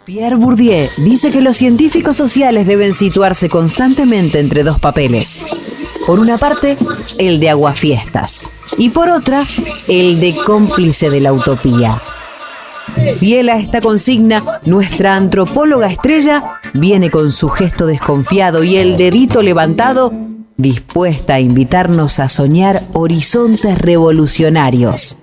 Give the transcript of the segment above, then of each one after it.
Pierre Bourdieu dice que los científicos sociales deben situarse constantemente entre dos papeles. Por una parte, el de aguafiestas, y por otra, el de cómplice de la utopía. Fiel a esta consigna, nuestra antropóloga estrella viene con su gesto desconfiado y el dedito levantado, dispuesta a invitarnos a soñar horizontes revolucionarios.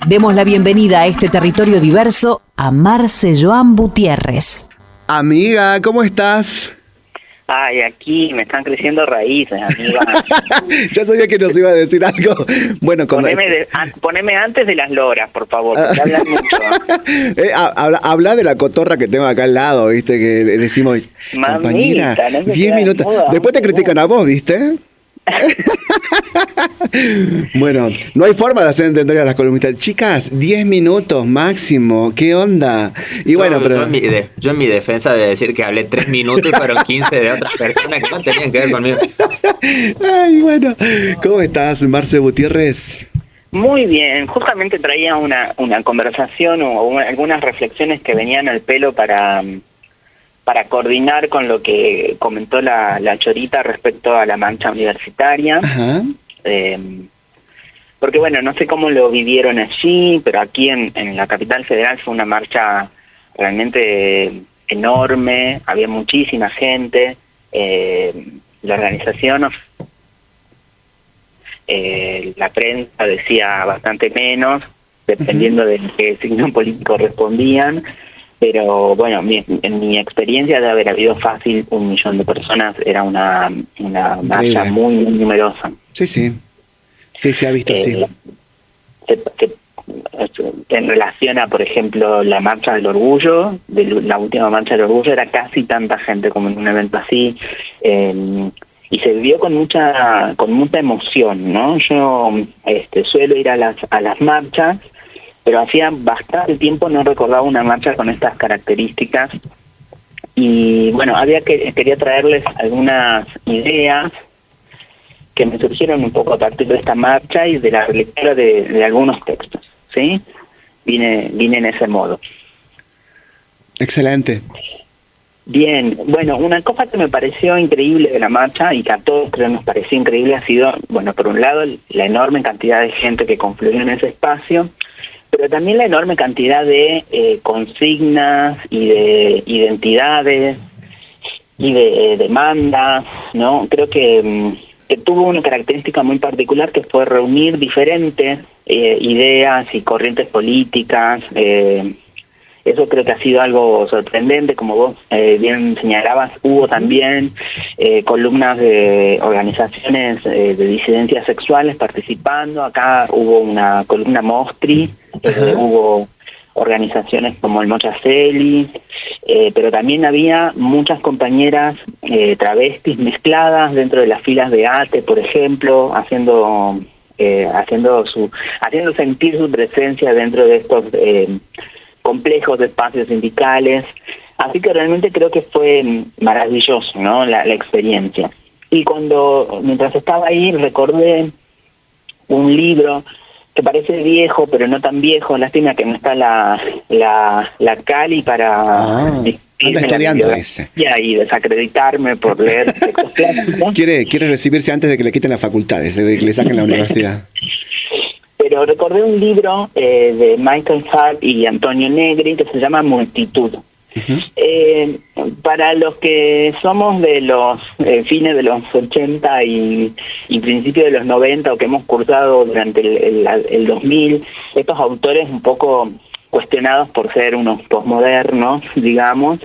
Demos la bienvenida a este territorio diverso a Marce Joan Gutiérrez. Amiga, ¿cómo estás? Ay, aquí me están creciendo raíces, amiga. Ya sabía que nos iba a decir algo. Bueno, poneme antes de las loras, por favor, porque hablan mucho. Habla de la cotorra que tengo acá al lado, ¿viste? Que le decimos, mamita, compañera, no 10 minutos. Después te critican a vos, ¿viste? Bueno, no hay forma de hacer entender a las columnistas. Chicas, 10 minutos máximo, ¿qué onda? Y bueno, pero yo en mi defensa voy a decir que hablé 3 minutos y fueron 15 de otras personas que no tenían que ver conmigo. Ay, bueno, ¿cómo estás, Marce Gutiérrez? Muy bien, justamente traía una conversación o algunas reflexiones que venían al pelo para coordinar con lo que comentó la Chorita respecto a la marcha universitaria. Ajá. Porque bueno, no sé cómo lo vivieron allí, pero aquí en la capital federal fue una marcha realmente enorme, había muchísima gente, la organización, la prensa decía bastante menos, dependiendo de qué signo político respondían. Pero bueno, en mi experiencia de haber habido fácil 1 millón de personas, era una marcha muy, muy numerosa. Sí, se ha visto así. En relación a, por ejemplo, la marcha del orgullo, la última marcha del orgullo, era casi tanta gente como en un evento así, y se vivió con mucha emoción, ¿no? Yo suelo ir a las marchas, pero hacía bastante tiempo no recordaba una marcha con estas características. Y bueno, quería traerles algunas ideas que me surgieron un poco a partir de esta marcha y de la lectura de algunos textos, ¿sí? Vine en ese modo. Excelente. Bien, bueno, una cosa que me pareció increíble de la marcha, y que a todos creo nos pareció increíble, ha sido, bueno, por un lado, la enorme cantidad de gente que confluyó en ese espacio, pero también la enorme cantidad de consignas y de identidades y de demandas, ¿no? Creo que tuvo una característica muy particular, que fue reunir diferentes ideas y corrientes políticas. Eso creo que ha sido algo sorprendente, como vos bien señalabas. Hubo también columnas de organizaciones de disidencias sexuales participando. Acá hubo una columna Mostri, hubo organizaciones como el Mochaceli, pero también había muchas compañeras travestis mezcladas dentro de las filas de ATE, por ejemplo, haciendo sentir su presencia dentro de estos complejos de espacios sindicales. Así que realmente creo que fue maravilloso, ¿no? la experiencia. Y mientras estaba ahí, recordé un libro que parece viejo, pero no tan viejo. Lástima que no está la Cali para estudiando ese. Y desacreditarme por leer textos clásicos. Quiere recibirse antes de que le quiten las facultades, de que le saquen la universidad. Pero recordé un libro de Michael Hart y Antonio Negri que se llama Multitud. Para los que somos de los fines de los 80 y principios de los 90, o que hemos cursado durante el 2000, estos autores un poco cuestionados por ser unos posmodernos, digamos,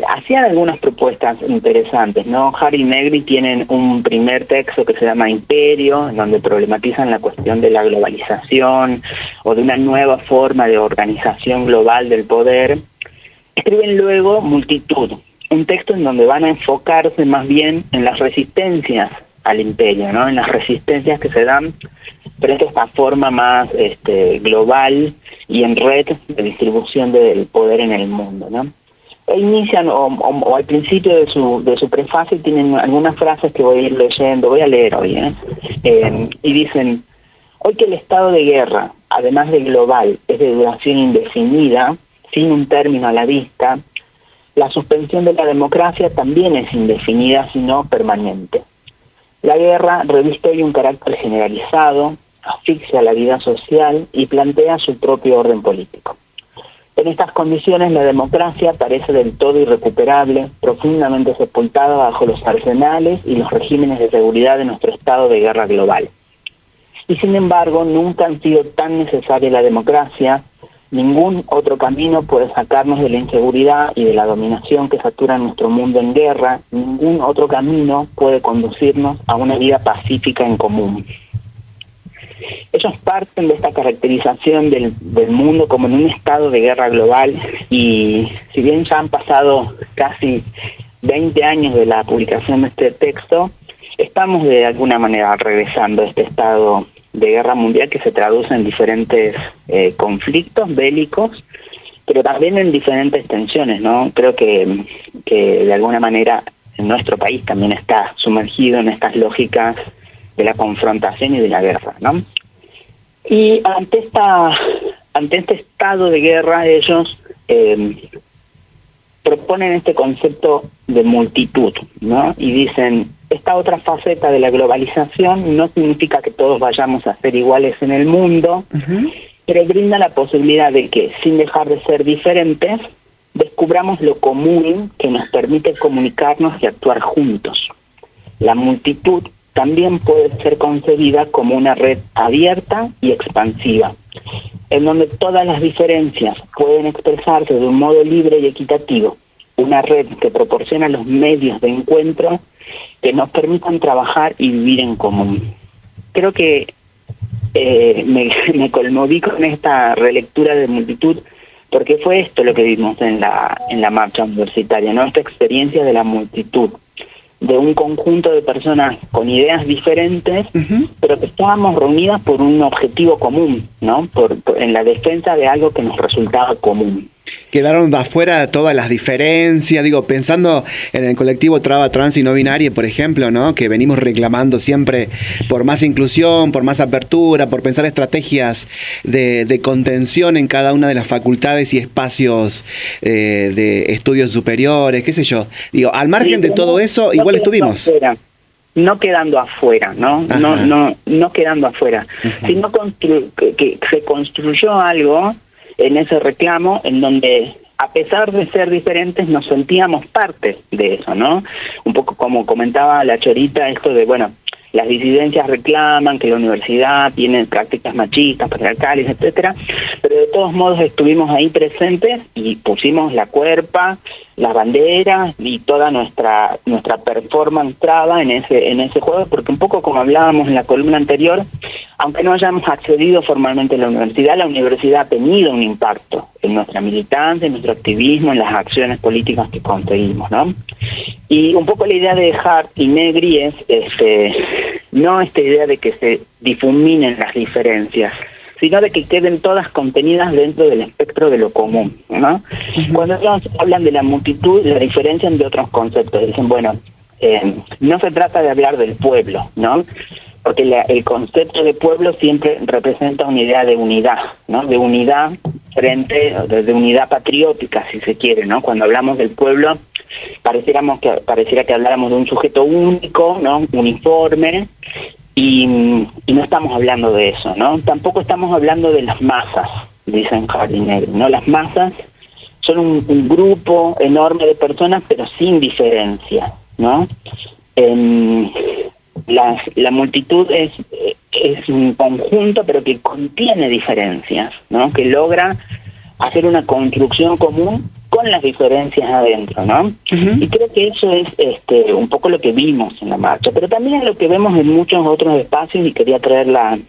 hacían algunas propuestas interesantes, ¿no? Hart y Negri tienen un primer texto que se llama Imperio, en donde problematizan la cuestión de la globalización o de una nueva forma de organización global del poder. Escriben luego Multitud, un texto en donde van a enfocarse más bien en las resistencias al imperio, ¿no? En las resistencias que se dan frente a esta forma más global y en red de distribución del poder en el mundo, ¿no? E inician, o al principio de su prefacio, tienen algunas frases que voy a ir leyendo, voy a leer hoy, y dicen: hoy que el estado de guerra, además de global, es de duración indefinida, sin un término a la vista, La suspensión de la democracia también es indefinida, sino permanente. La guerra reviste hoy un carácter generalizado, asfixia la vida social y plantea su propio orden político. En estas condiciones la democracia parece del todo irrecuperable, profundamente sepultada bajo los arsenales y los regímenes de seguridad de nuestro estado de guerra global. Y sin embargo, nunca han sido tan necesaria la democracia. Ningún otro camino puede sacarnos de la inseguridad y de la dominación que satura nuestro mundo en guerra. Ningún otro camino puede conducirnos a una vida pacífica en común. Ellos parten de esta caracterización del mundo como en un estado de guerra global y si bien ya han pasado casi 20 años de la publicación de este texto, estamos de alguna manera regresando a este estado de guerra mundial que se traduce en diferentes conflictos bélicos, pero también en diferentes tensiones, ¿no? Creo que de alguna manera nuestro país también está sumergido en estas lógicas de la confrontación y de la guerra, ¿no? Y ante este estado de guerra ellos proponen este concepto de multitud, ¿no? Y dicen, esta otra faceta de la globalización no significa que todos vayamos a ser iguales en el mundo, pero brinda la posibilidad de que, sin dejar de ser diferentes, descubramos lo común que nos permite comunicarnos y actuar juntos. La multitud también puede ser concebida como una red abierta y expansiva, en donde todas las diferencias pueden expresarse de un modo libre y equitativo. Una red que proporciona los medios de encuentro que nos permitan trabajar y vivir en común. Creo que me conmoví con esta relectura de multitud, porque fue esto lo que vimos en la marcha universitaria, ¿no? Esta experiencia de la multitud, de un conjunto de personas con ideas diferentes, pero que estábamos reunidas por un objetivo común, ¿no? En la defensa de algo que nos resultaba común. Quedaron de afuera todas las diferencias, digo, pensando en el colectivo Traba, Trans y No Binaria, por ejemplo, ¿no? Que venimos reclamando siempre por más inclusión, por más apertura, por pensar estrategias de contención en cada una de las facultades y espacios de estudios superiores, qué sé yo. Digo, al margen de todo eso, igual estuvimos. No quedando afuera, ¿no? No quedando afuera, sino que se construyó algo en ese reclamo en donde, a pesar de ser diferentes, nos sentíamos parte de eso, ¿no? Un poco como comentaba la Chorita, esto de, bueno, las disidencias reclaman que la universidad tiene prácticas machistas, patriarcales, etcétera, pero de todos modos estuvimos ahí presentes y pusimos la cuerpa, las banderas y toda nuestra performance traba en ese juego, porque un poco como hablábamos en la columna anterior, aunque no hayamos accedido formalmente a la universidad ha tenido un impacto en nuestra militancia, en nuestro activismo, en las acciones políticas que conseguimos, ¿no? Y un poco la idea de Hart y Negri es no esta idea de que se difuminen las diferencias, sino de que queden todas contenidas dentro del espectro de lo común, ¿no? Cuando ellos hablan de la multitud, la diferencian de otros conceptos. Dicen, bueno, no se trata de hablar del pueblo, ¿no? Porque el concepto de pueblo siempre representa una idea de unidad, ¿no? De unidad de unidad patriótica, si se quiere, ¿no? Cuando hablamos del pueblo, pareciera que habláramos de un sujeto único, ¿no? Uniforme, y no estamos hablando de eso, ¿no? Tampoco estamos hablando de las masas, dicen Hart y Negri, ¿no? Las masas son un grupo enorme de personas, pero sin diferencia, ¿no? La multitud es un conjunto, pero que contiene diferencias, ¿no? Que logra hacer una construcción común con las diferencias adentro, ¿no? Y creo que eso es un poco lo que vimos en la marcha, pero también es lo que vemos en muchos otros espacios y quería traer la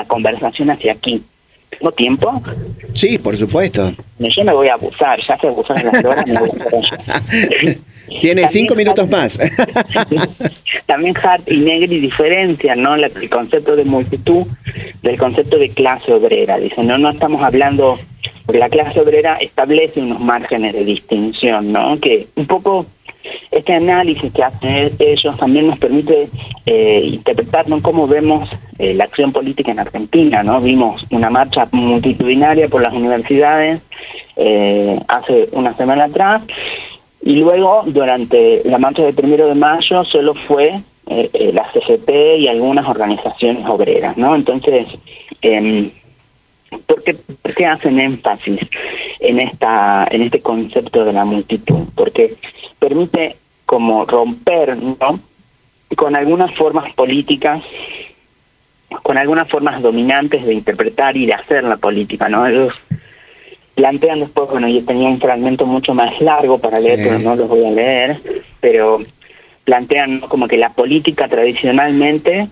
conversación hacia aquí. ¿Tengo tiempo? Sí, por supuesto. Yo me voy a abusar, ya se abusaron las horas, me voy a allá. Tiene 5 minutos más. También Hart y Negri diferencian, ¿no? El concepto de multitud del concepto de clase obrera. Dicen, no estamos hablando, porque la clase obrera establece unos márgenes de distinción, ¿no? Que un poco este análisis que hacen ellos también nos permite interpretar, ¿no?, cómo vemos la acción política en Argentina, ¿no? Vimos una marcha multitudinaria por las universidades hace una semana atrás, Y luego, durante la marcha del 1 de mayo, solo fue la CGT y algunas organizaciones obreras, ¿no? Entonces, ¿por qué hacen énfasis en este concepto de la multitud? Porque permite como romper, ¿no?, con algunas formas políticas, con algunas formas dominantes de interpretar y de hacer la política, ¿no? Ellos plantean después, bueno, yo tenía un fragmento mucho más largo para leer, pero no los voy a leer, pero plantean, ¿no?, como que la política tradicionalmente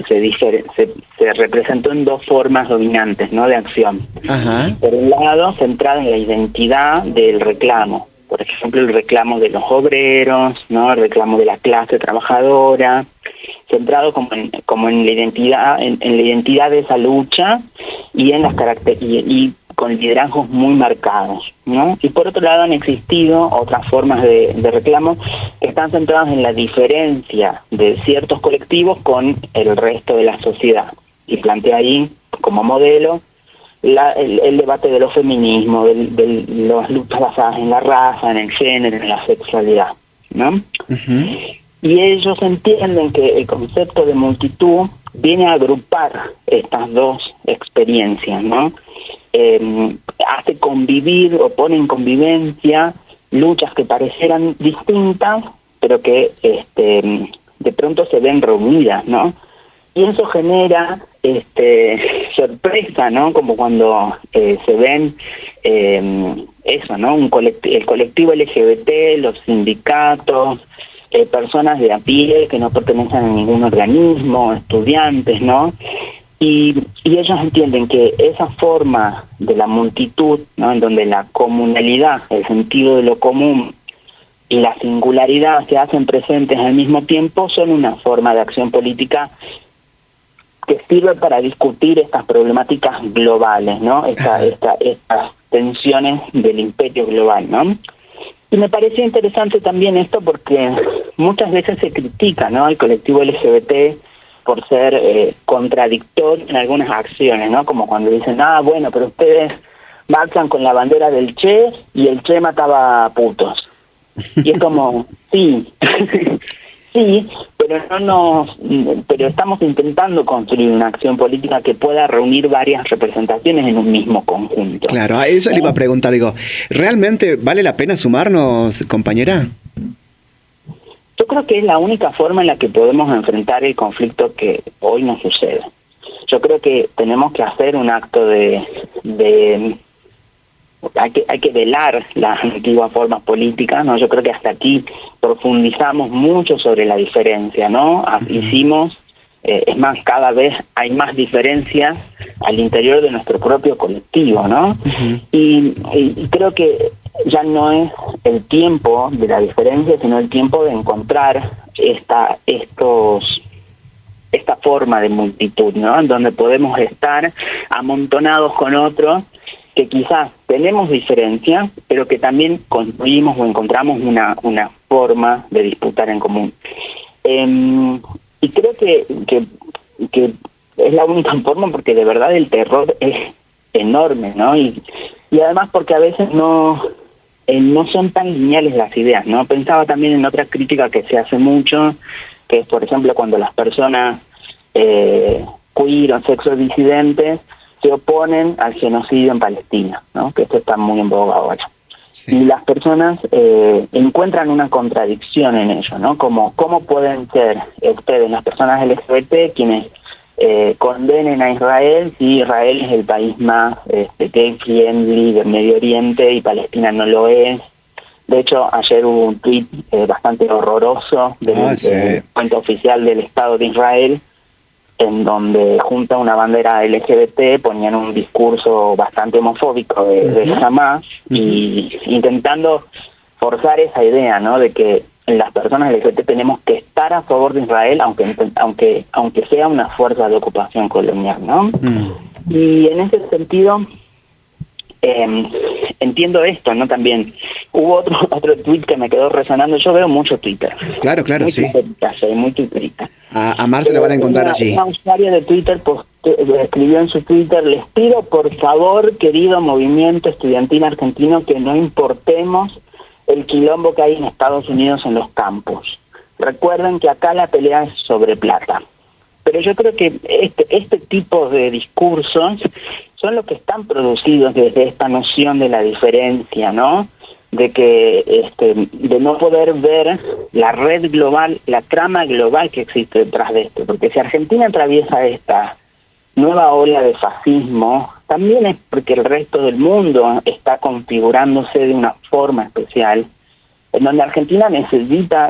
se representó en dos formas dominantes, ¿no?, de acción. Ajá. Por un lado, centrada en la identidad del reclamo. Por ejemplo, el reclamo de los obreros, ¿no?, el reclamo de la clase trabajadora, centrado como en la identidad, en la identidad de esa lucha y en las y con liderazgos muy marcados, ¿no? Y por otro lado han existido otras formas de reclamo que están centradas en la diferencia de ciertos colectivos con el resto de la sociedad. Y plantea ahí como modelo el debate de los feminismos, de las luchas basadas en la raza, en el género, en la sexualidad, ¿no? Uh-huh. Y ellos entienden que el concepto de multitud viene a agrupar estas dos experiencias, ¿no? Hace convivir o pone en convivencia luchas que parecieran distintas, pero que de pronto se ven reunidas, ¿no? Y eso genera sorpresa, ¿no? Como cuando se ven eso, ¿no? El colectivo LGBT, los sindicatos, personas de a pie que no pertenecen a ningún organismo, estudiantes, ¿no? Y ellos entienden que esa forma de la multitud, ¿no?, en donde la comunalidad, el sentido de lo común y la singularidad se hacen presentes al mismo tiempo, son una forma de acción política que sirve para discutir estas problemáticas globales, ¿no? Estas tensiones del imperio global, ¿no? Y me pareció interesante también esto porque muchas veces se critica, ¿no?, al colectivo LGBT por ser contradictorio en algunas acciones, ¿no? Como cuando dicen, bueno, pero ustedes marchan con la bandera del Che y el Che mataba putos. Y es como, sí, sí, pero estamos intentando construir una acción política que pueda reunir varias representaciones en un mismo conjunto. Claro, a eso le iba a preguntar, digo, ¿realmente vale la pena sumarnos, compañera? Yo creo que es la única forma en la que podemos enfrentar el conflicto que hoy nos sucede. Yo creo que tenemos que hacer un acto hay que velar las antiguas formas políticas, ¿no? Yo creo que hasta aquí profundizamos mucho sobre la diferencia, ¿no? Hicimos, es más, cada vez hay más diferencias al interior de nuestro propio colectivo, ¿no? Uh-huh. Y creo que ya no es el tiempo de la diferencia, sino el tiempo de encontrar esta forma de multitud, ¿no?, en donde podemos estar amontonados con otros que quizás tenemos diferencias, pero que también construimos o encontramos una forma de disputar en común. Y creo que es la única forma, porque de verdad el terror es enorme, ¿no? Y además porque a veces no son tan lineales las ideas, ¿no? Pensaba también en otra crítica que se hace mucho, que es, por ejemplo, cuando las personas queer o sexodisidentes se oponen al genocidio en Palestina, ¿no?, que esto está muy en boga ahora. Sí. Y las personas encuentran una contradicción en ello, ¿no? Como, ¿cómo pueden ser ustedes, las personas LGBT, quienes condenen a Israel si Israel es el país más gay friendly del Medio Oriente y Palestina no lo es? De hecho, ayer hubo un tuit bastante horroroso del cuenta oficial del Estado de Israel, en donde junto a una bandera LGBT ponían un discurso bastante homofóbico de Hamas, y intentando forzar esa idea, ¿no?, de que las personas LGBT tenemos que estar a favor de Israel, aunque sea una fuerza de ocupación colonial, ¿no? Y en ese sentido entiendo esto, ¿no? También hubo otro tweet que me quedó resonando. Yo veo mucho Twitter. Claro, muy sí. Soy muy twitterita. A Mar se lo van a encontrar allí. Una usuaria de Twitter escribió en su Twitter: les pido por favor, querido movimiento estudiantil argentino, que no importemos el quilombo que hay en Estados Unidos en los campos. Recuerden que acá la pelea es sobre plata. Pero yo creo que este tipo de discursos son los que están producidos desde esta noción de la diferencia, ¿no? De que de no poder ver la red global, la trama global que existe detrás de esto. Porque si Argentina atraviesa esta nueva ola de fascismo, también es porque el resto del mundo está configurándose de una forma especial, en donde Argentina necesita,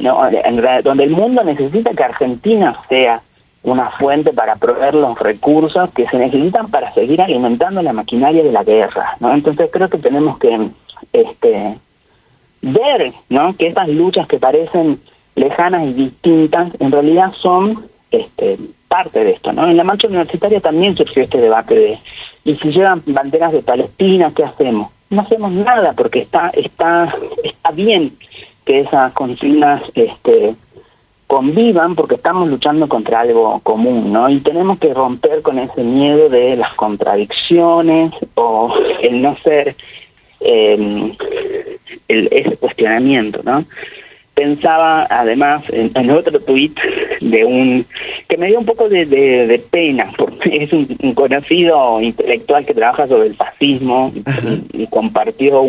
donde el mundo necesita que Argentina sea una fuente para proveer los recursos que se necesitan para seguir alimentando la maquinaria de la guerra, ¿no? Entonces creo que tenemos que ver, ¿no?, que estas luchas que parecen lejanas y distintas en realidad son parte de esto, ¿no? En la marcha universitaria también surgió este debate de ¿y si llevan banderas de Palestina, qué hacemos? No hacemos nada porque está bien que esas consignas convivan porque estamos luchando contra algo común, ¿no? Y tenemos que romper con ese miedo de las contradicciones o el no ser ese cuestionamiento, ¿no? Pensaba además en otro tuit que me dio un poco de pena, porque es un conocido intelectual que trabaja sobre el fascismo y compartió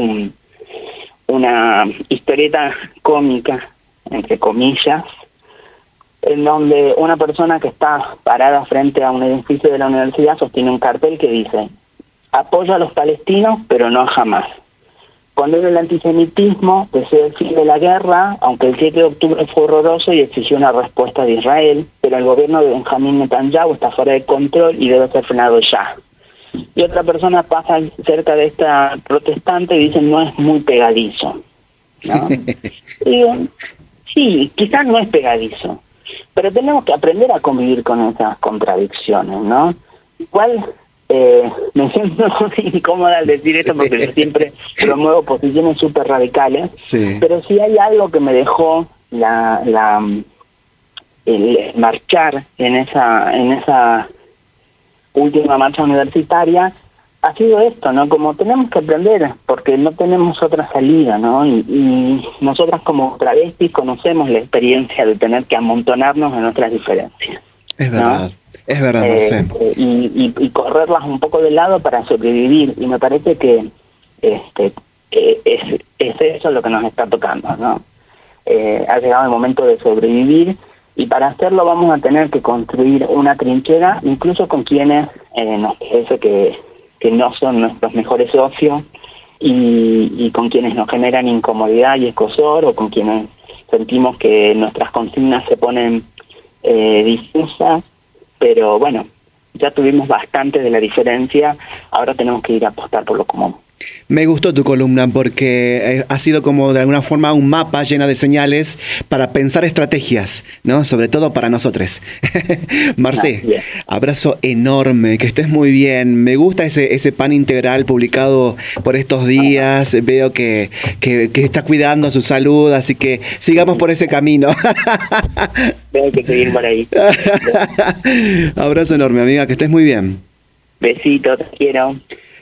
una historieta cómica, entre comillas, en donde una persona que está parada frente a un edificio de la universidad sostiene un cartel que dice: apoyo a los palestinos, pero no jamás. Condena el antisemitismo, desea el fin de la guerra, aunque el 7 de octubre fue horroroso y exigió una respuesta de Israel, pero el gobierno de Benjamín Netanyahu está fuera de control y debe ser frenado ya. Y otra persona pasa cerca de esta protestante y dice: no es muy pegadizo, ¿no? Y digo, sí, quizás no es pegadizo, pero tenemos que aprender a convivir con esas contradicciones, ¿no? Igual me siento incómoda al decir esto porque yo siempre promuevo posiciones súper radicales, pero sí hay algo que me dejó el marchar en esa última marcha universitaria, ha sido esto, ¿no? Como tenemos que aprender, porque no tenemos otra salida, ¿no? Y nosotras como travestis conocemos la experiencia de tener que amontonarnos en nuestras diferencias. Es verdad, ¿no? Es verdad, Marcé. Y correrlas un poco de lado para sobrevivir, y me parece que es eso lo que nos está tocando, ¿no? Ha llegado el momento de sobrevivir, y para hacerlo vamos a tener que construir una trinchera, incluso con quienes nos parece que no son nuestros mejores socios, y con quienes nos generan incomodidad y escozor, o con quienes sentimos que nuestras consignas se ponen difusas, pero bueno, ya tuvimos bastante de la diferencia, ahora tenemos que ir a apostar por lo común. Me gustó tu columna porque ha sido como de alguna forma un mapa lleno de señales para pensar estrategias, ¿no? Sobre todo para nosotros. Marcé, abrazo enorme, que estés muy bien. Me gusta ese pan integral publicado por estos días. Veo que está cuidando su salud, así que sigamos por ese camino. Tengo que seguir por ahí. Abrazo enorme, amiga, que estés muy bien. Besito, te quiero.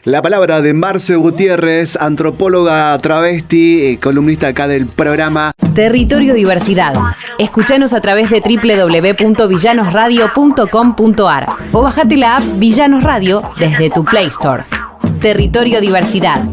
La palabra de Marce Gutiérrez, antropóloga travesti, columnista acá del programa Territorio Diversidad. Escuchanos a través de www.villanosradio.com.ar o bajate la app Villanos Radio desde tu Play Store. Territorio Diversidad.